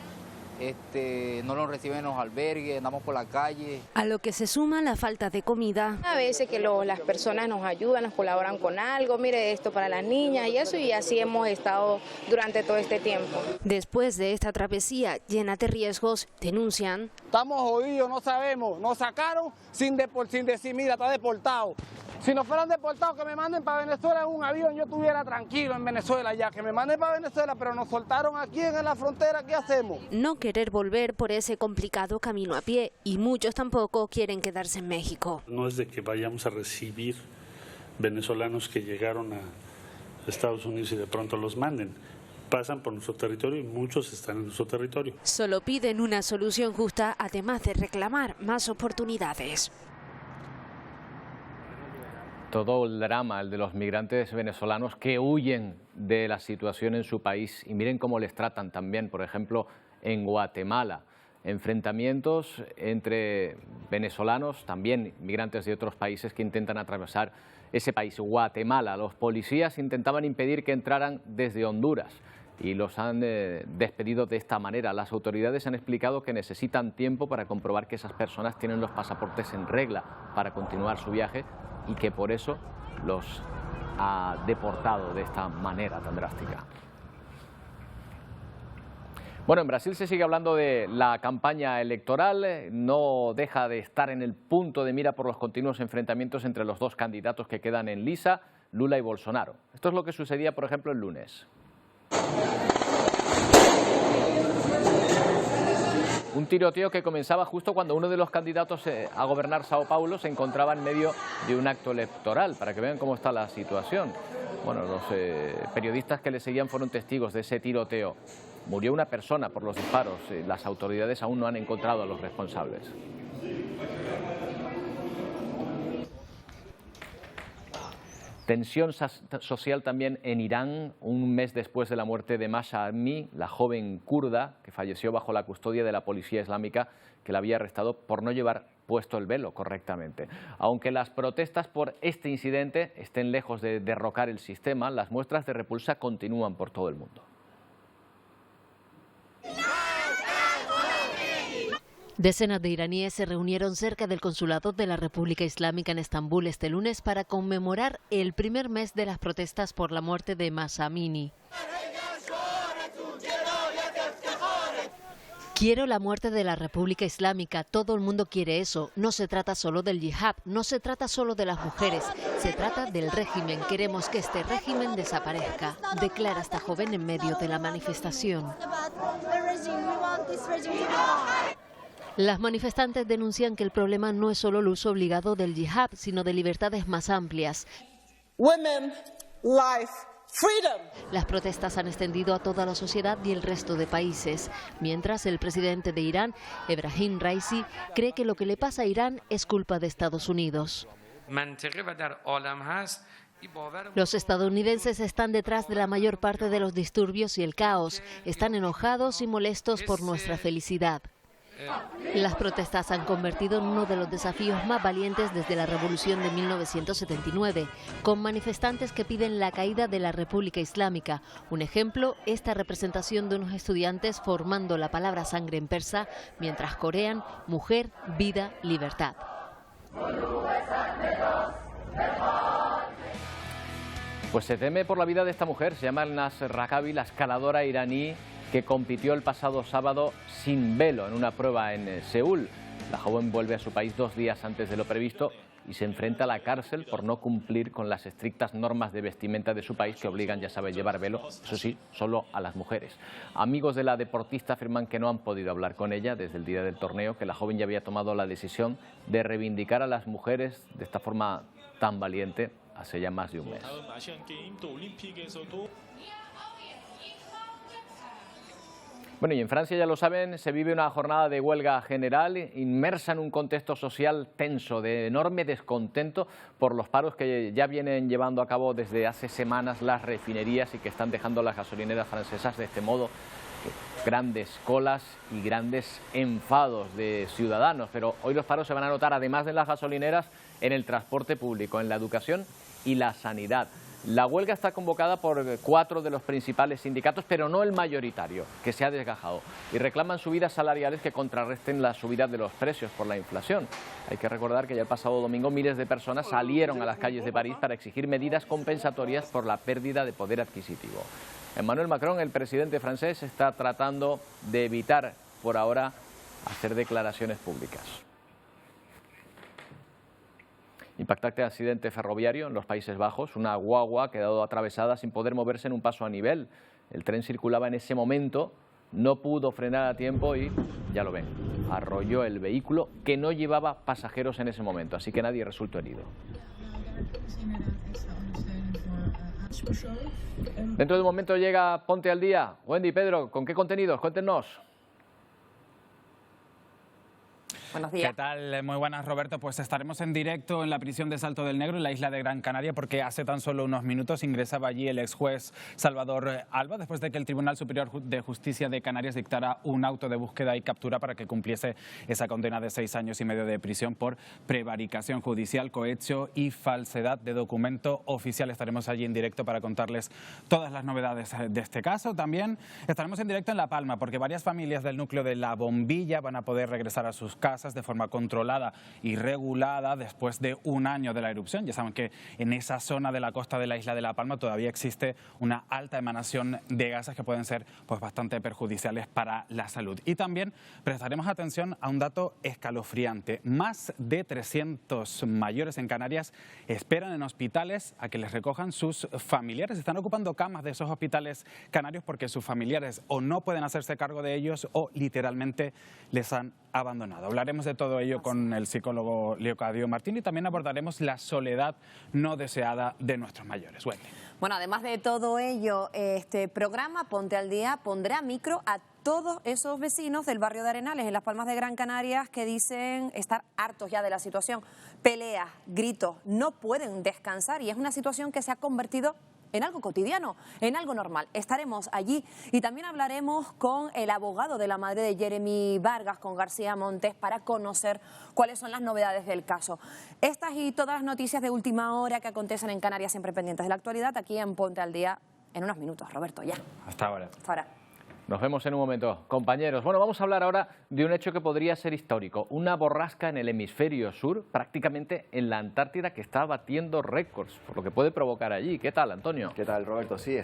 no nos reciben en los albergues, andamos por la calle. A lo que se suma la falta de comida. A veces que las personas nos ayudan, nos colaboran con algo, mire esto para las niñas y eso, y así hemos estado durante todo este tiempo. Después de esta travesía llena de riesgos, denuncian. Estamos jodidos, no sabemos, nos sacaron sin decir, mira, está deportado. Si nos fueran deportados, que me manden para Venezuela en un avión, yo estuviera tranquilo en Venezuela ya, que me manden para Venezuela, pero nos soltaron aquí en la frontera, ¿qué hacemos? No querer volver por ese complicado camino a pie, y muchos tampoco quieren quedarse en México. No es de que vayamos a recibir venezolanos que llegaron a Estados Unidos y de pronto los manden. Pasan por nuestro territorio y muchos están en nuestro territorio. Solo piden una solución justa, además de reclamar más oportunidades. Todo el drama, el de los migrantes venezolanos que huyen de la situación en su país, y miren cómo les tratan también, por ejemplo, en Guatemala. Enfrentamientos entre venezolanos, también migrantes de otros países que intentan atravesar ese país, Guatemala. Los policías intentaban impedir que entraran desde Honduras y los han despedido de esta manera. Las autoridades han explicado que necesitan tiempo para comprobar que esas personas tienen los pasaportes en regla para continuar su viaje, y que por eso los ha deportado de esta manera tan drástica. Bueno, en Brasil se sigue hablando de la campaña electoral, no deja de estar en el punto de mira por los continuos enfrentamientos entre los dos candidatos que quedan en liza, Lula y Bolsonaro. Esto es lo que sucedía, por ejemplo, el lunes. Un tiroteo que comenzaba justo cuando uno de los candidatos a gobernar Sao Paulo se encontraba en medio de un acto electoral, para que vean cómo está la situación. Bueno, los periodistas que le seguían fueron testigos de ese tiroteo. Murió una persona por los disparos. Las autoridades aún no han encontrado a los responsables. Tensión social también en Irán, un mes después de la muerte de Mahsa Amini, la joven kurda que falleció bajo la custodia de la policía islámica que la había arrestado por no llevar puesto el velo correctamente. Aunque las protestas por este incidente estén lejos de derrocar el sistema, las muestras de repulsa continúan por todo el mundo. Decenas de iraníes se reunieron cerca del consulado de la República Islámica en Estambul este lunes para conmemorar el primer mes de las protestas por la muerte de Mahsa Amini. Quiero la muerte de la República Islámica, todo el mundo quiere eso. No se trata solo del yihad, no se trata solo de las mujeres, se trata del régimen. Queremos que este régimen desaparezca, declara esta joven en medio de la manifestación. Las manifestantes denuncian que el problema no es solo el uso obligado del yihad, sino de libertades más amplias. Women, life, freedom. Las protestas han extendido a toda la sociedad y el resto de países, mientras el presidente de Irán, Ebrahim Raisi, cree que lo que le pasa a Irán es culpa de Estados Unidos. Los estadounidenses están detrás de la mayor parte de los disturbios y el caos. Están enojados y molestos por nuestra felicidad. Las protestas se han convertido en uno de los desafíos más valientes desde la revolución de 1979, con manifestantes que piden la caída de la República Islámica. Un ejemplo, esta representación de unos estudiantes formando la palabra sangre en persa mientras corean mujer, vida, libertad. Pues se teme por la vida de esta mujer, se llama Elnaz Rakabi, la escaladora iraní que compitió el pasado sábado sin velo en una prueba en Seúl. La joven vuelve a su país 2 días antes de lo previsto y se enfrenta a la cárcel por no cumplir con las estrictas normas de vestimenta de su país que obligan, ya sabe, llevar velo, eso sí, solo a las mujeres. Amigos de la deportista afirman que no han podido hablar con ella desde el día del torneo, que la joven ya había tomado la decisión de reivindicar a las mujeres de esta forma tan valiente hace ya más de un mes. Bueno, y en Francia, ya lo saben, se vive una jornada de huelga general inmersa en un contexto social tenso, de enorme descontento por los paros que ya vienen llevando a cabo desde hace semanas las refinerías y que están dejando las gasolineras francesas de este modo. Grandes colas y grandes enfados de ciudadanos, pero hoy los paros se van a notar, además de las gasolineras, en el transporte público, en la educación y la sanidad. La huelga está convocada por 4 de los principales sindicatos, pero no el mayoritario, que se ha desgajado, y reclaman subidas salariales que contrarresten la subida de los precios por la inflación. Hay que recordar que ya el pasado domingo miles de personas salieron a las calles de París para exigir medidas compensatorias por la pérdida de poder adquisitivo. Emmanuel Macron, el presidente francés, está tratando de evitar por ahora hacer declaraciones públicas. Impactante accidente ferroviario en los Países Bajos. Una guagua ha quedado atravesada sin poder moverse en un paso a nivel. El tren circulaba en ese momento, no pudo frenar a tiempo y, ya lo ven, arrolló el vehículo que no llevaba pasajeros en ese momento, así que nadie resultó herido. Dentro de un momento llega Ponte al Día. Wendy, Pedro, ¿con qué contenidos? Cuéntenos. Buenos días. ¿Qué tal? Muy buenas, Roberto. Pues estaremos en directo en la prisión de Salto del Negro, en la isla de Gran Canaria, porque hace tan solo unos minutos ingresaba allí el ex juez Salvador Alba, después de que el Tribunal Superior de Justicia de Canarias dictara un auto de búsqueda y captura para que cumpliese esa condena de 6 años y medio de prisión por prevaricación judicial, cohecho y falsedad de documento oficial. Estaremos allí en directo para contarles todas las novedades de este caso. También estaremos en directo en La Palma, porque varias familias del núcleo de La Bombilla van a poder regresar a sus casas de forma controlada y regulada después de un año de la erupción. Ya saben que en esa zona de la costa de la isla de La Palma todavía existe una alta emanación de gases que pueden ser pues bastante perjudiciales para la salud. Y también prestaremos atención a un dato escalofriante. Más de 300 mayores en Canarias esperan en hospitales a que les recojan sus familiares. Están ocupando camas de esos hospitales canarios porque sus familiares o no pueden hacerse cargo de ellos o literalmente les han abandonado. Hablaremos de todo ello con el psicólogo Leocadio Martín y también abordaremos la soledad no deseada de nuestros mayores. Wendy. Bueno, además de todo ello, este programa Ponte al Día pondrá micro a todos esos vecinos del barrio de Arenales, en Las Palmas de Gran Canaria, que dicen estar hartos ya de la situación. Peleas, gritos, no pueden descansar y es una situación que se ha convertido en algo cotidiano, en algo normal. Estaremos allí y también hablaremos con el abogado de la madre de Jeremy Vargas, con García Montes, para conocer cuáles son las novedades del caso. Estas y todas las noticias de última hora que acontecen en Canarias, siempre pendientes de la actualidad, aquí en Ponte al Día, en unos minutos. Roberto, ya. Hasta ahora. Hasta ahora. Nos vemos en un momento, compañeros. Bueno, vamos a hablar ahora de un hecho que podría ser histórico. Una borrasca en el hemisferio sur, prácticamente en la Antártida, que está batiendo récords, por lo que puede provocar allí. ¿Qué tal, Antonio? ¿Qué tal, Roberto? Sí,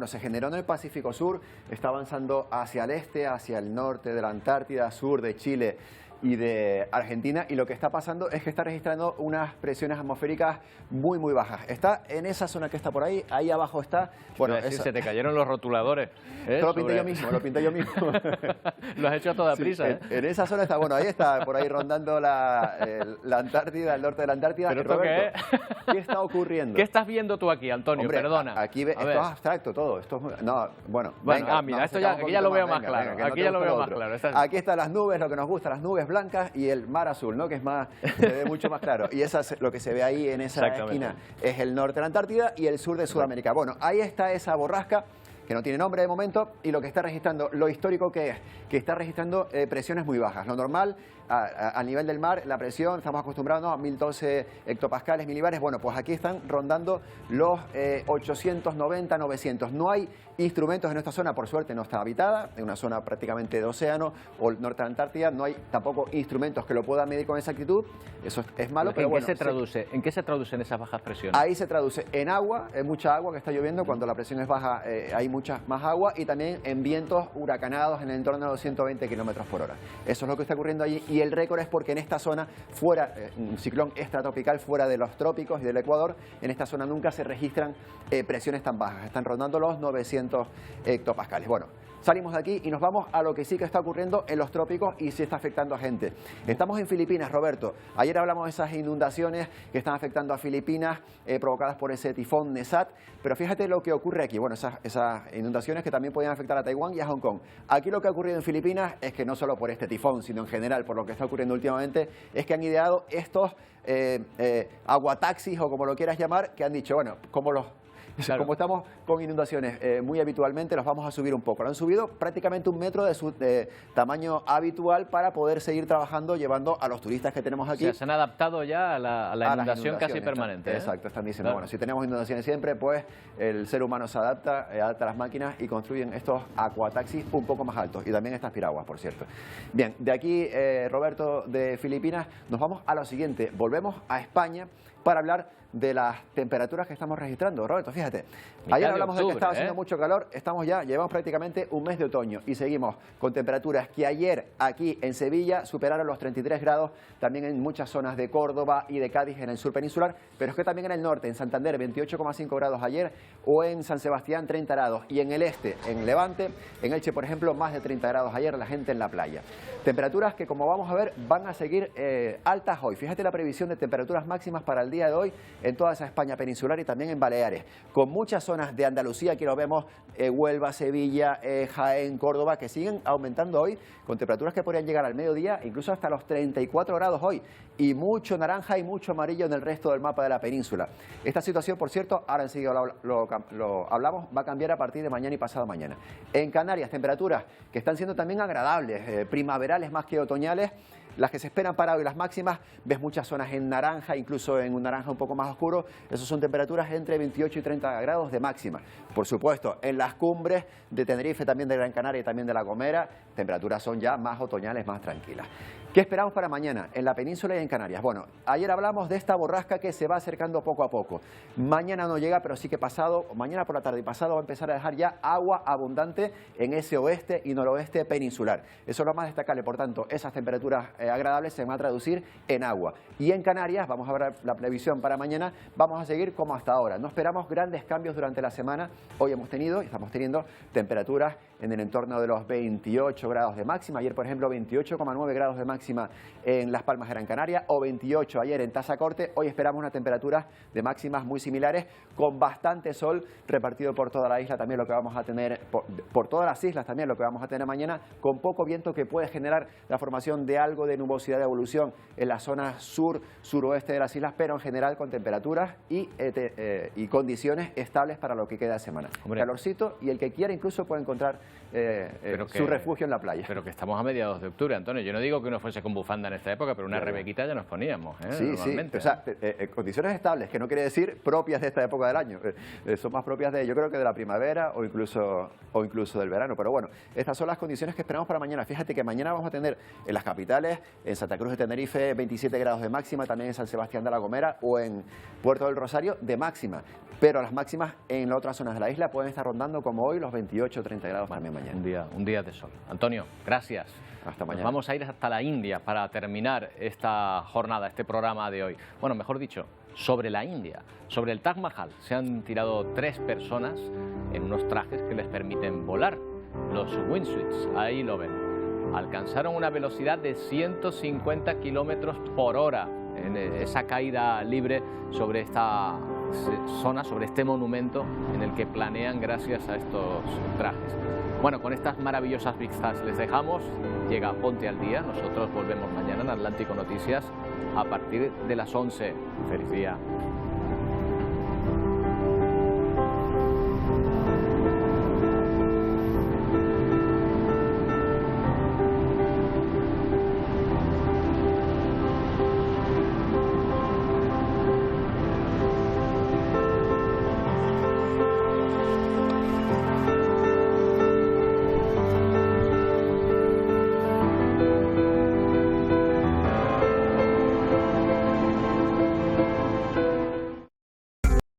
se generó en el Pacífico Sur, está avanzando hacia el este, hacia el norte de la Antártida, sur de Chile y de Argentina, y lo que está pasando es que está registrando unas presiones atmosféricas muy bajas. Está en esa zona que está por ahí, ahí abajo está. Bueno, se te cayeron los rotuladores. Lo pinté yo mismo. Lo has hecho a toda prisa. Sí, en esa zona está, ahí está, por ahí rondando la Antártida, el norte de la Antártida. ¿Pero Roberto, ¿qué está ocurriendo? ¿Qué estás viendo tú aquí, Antonio? Hombre, perdona. Aquí esto es abstracto todo. Esto es venga, mira, esto ya, aquí ya lo veo más claro. Aquí ya lo veo más claro. Aquí están las nubes, lo que nos gusta, las nubes blancas y el mar azul, ¿no? Que es se ve mucho más claro. Y eso es lo que se ve ahí en esa esquina es el norte de la Antártida y el sur de Sudamérica. Bueno, ahí está esa borrasca que no tiene nombre de momento y lo que está registrando, lo histórico que es, que está registrando presiones muy bajas. Lo normal, a nivel del mar, la presión, estamos acostumbrados a 1012 hectopascales, milibares. Bueno, pues aquí están rondando los 890, 900. No hay instrumentos en esta zona, por suerte no está habitada, en una zona prácticamente de océano o el norte de la Antártida, no hay tampoco instrumentos que lo puedan medir con exactitud. Eso es malo, pero bueno. ¿En qué se traducen esas bajas presiones? Ahí se traduce en agua, en mucha agua que está lloviendo, cuando la presión es baja hay mucha más agua, y también en vientos huracanados en el entorno de los 120 kilómetros por hora. Eso es lo que está ocurriendo allí, y el récord es porque en esta zona, fuera, un ciclón extratropical fuera de los trópicos y del Ecuador, en esta zona nunca se registran presiones tan bajas, están rondando los 900 hectopascales. Bueno, salimos de aquí y nos vamos a lo que sí que está ocurriendo en los trópicos y sí está afectando a gente. Estamos en Filipinas, Roberto. Ayer hablamos de esas inundaciones que están afectando a Filipinas provocadas por ese tifón Nesat, pero fíjate lo que ocurre aquí. Bueno, esas inundaciones que también podían afectar a Taiwán y a Hong Kong. Aquí lo que ha ocurrido en Filipinas es que no solo por este tifón, sino en general por lo que está ocurriendo últimamente, es que han ideado estos aguataxis o como lo quieras llamar, que han dicho, bueno, como estamos con inundaciones muy habitualmente, los vamos a subir un poco. Lo han subido prácticamente 1 metro de su tamaño habitual para poder seguir trabajando, llevando a los turistas que tenemos aquí. O sea, se han adaptado ya a la inundación casi permanente. Exacto, están diciendo, bueno, si tenemos inundaciones siempre, pues el ser humano se adapta a las máquinas y construyen estos acuataxis un poco más altos. Y también estas piraguas, por cierto. Bien, de aquí, Roberto, de Filipinas, nos vamos a lo siguiente. Volvemos a España para hablar de las temperaturas que estamos registrando. Roberto, fíjate, ayer hablamos de que estaba haciendo mucho calor, llevamos prácticamente un mes de otoño y seguimos con temperaturas que ayer aquí en Sevilla superaron los 33 grados, también en muchas zonas de Córdoba y de Cádiz en el sur peninsular, pero es que también en el norte, en Santander 28,5 grados ayer, o en San Sebastián 30 grados, y en el este, en Levante, en Elche por ejemplo, más de 30 grados ayer, la gente en la playa. Temperaturas que, como vamos a ver, van a seguir altas hoy. Fíjate la previsión de temperaturas máximas para el día de hoy en toda esa España peninsular y también en Baleares, con muchas zonas de Andalucía, aquí lo vemos, Huelva, Sevilla, Jaén, Córdoba, que siguen aumentando hoy, con temperaturas que podrían llegar al mediodía, incluso hasta los 34 grados hoy, y mucho naranja y mucho amarillo en el resto del mapa de la península. Esta situación, por cierto, ahora enseguida lo hablamos, va a cambiar a partir de mañana y pasado mañana. En Canarias, temperaturas que están siendo también agradables, primaverales más que otoñales. Las que se esperan para hoy, las máximas, ves muchas zonas en naranja, incluso en un naranja un poco más oscuro. Esas son temperaturas entre 28 y 30 grados de máxima. Por supuesto, en las cumbres de Tenerife, también de Gran Canaria y también de La Gomera, temperaturas son ya más otoñales, más tranquilas. ¿Qué esperamos para mañana en la península y en Canarias? Bueno, ayer hablamos de esta borrasca que se va acercando poco a poco. Mañana no llega, pero sí que mañana por la tarde y pasado va a empezar a dejar ya agua abundante en ese oeste y noroeste peninsular. Eso es lo más destacable, por tanto, esas temperaturas agradables se van a traducir en agua. Y en Canarias, vamos a ver la previsión para mañana, vamos a seguir como hasta ahora. No esperamos grandes cambios durante la semana. Hoy estamos teniendo temperaturas en el entorno de los 28 grados de máxima. Ayer, por ejemplo, 28,9 grados de máxima en Las Palmas de Gran Canaria o 28 ayer en Tazacorte. Hoy esperamos unas temperaturas de máximas muy similares, con bastante sol repartido por toda la isla, también lo que vamos a tener, por todas las islas también lo que vamos a tener mañana, con poco viento que puede generar la formación de algo de nubosidad de evolución en la zona suroeste de las islas, pero en general con temperaturas y condiciones estables para lo que queda de semana. Hombre, calorcito, y el que quiera incluso puede encontrar su refugio en la playa. Pero que estamos a mediados de octubre, Antonio. Yo no digo que uno fuese con bufanda en esta época, pero una rebequita ya nos poníamos, sí, normalmente. Sí. O sea, condiciones estables, que no quiere decir propias de esta época del año. Son más propias yo creo que de la primavera o incluso del verano. Pero bueno, estas son las condiciones que esperamos para mañana. Fíjate que mañana vamos a tener en las capitales, en Santa Cruz de Tenerife, 27 grados de máxima, también en San Sebastián de la Gomera o en Puerto del Rosario de máxima. Pero las máximas en las otras zonas de la isla pueden estar rondando como hoy los 28 o 30 grados también mañana. Un día de sol. Antonio, gracias. Hasta mañana. Nos vamos a ir hasta la India para terminar esta jornada, este programa de hoy. Bueno, mejor dicho, sobre la India, sobre el Taj Mahal. Se han tirado 3 personas en unos trajes que les permiten volar, los wingsuits, ahí lo ven. Alcanzaron una velocidad de 150 kilómetros por hora en esa caída libre sobre esta zona, sobre este monumento en el que planean gracias a estos trajes. Bueno, con estas maravillosas vistas les dejamos. Llega Ponte al Día. Nosotros volvemos mañana en Atlántico Noticias a partir de las 11. Feliz día.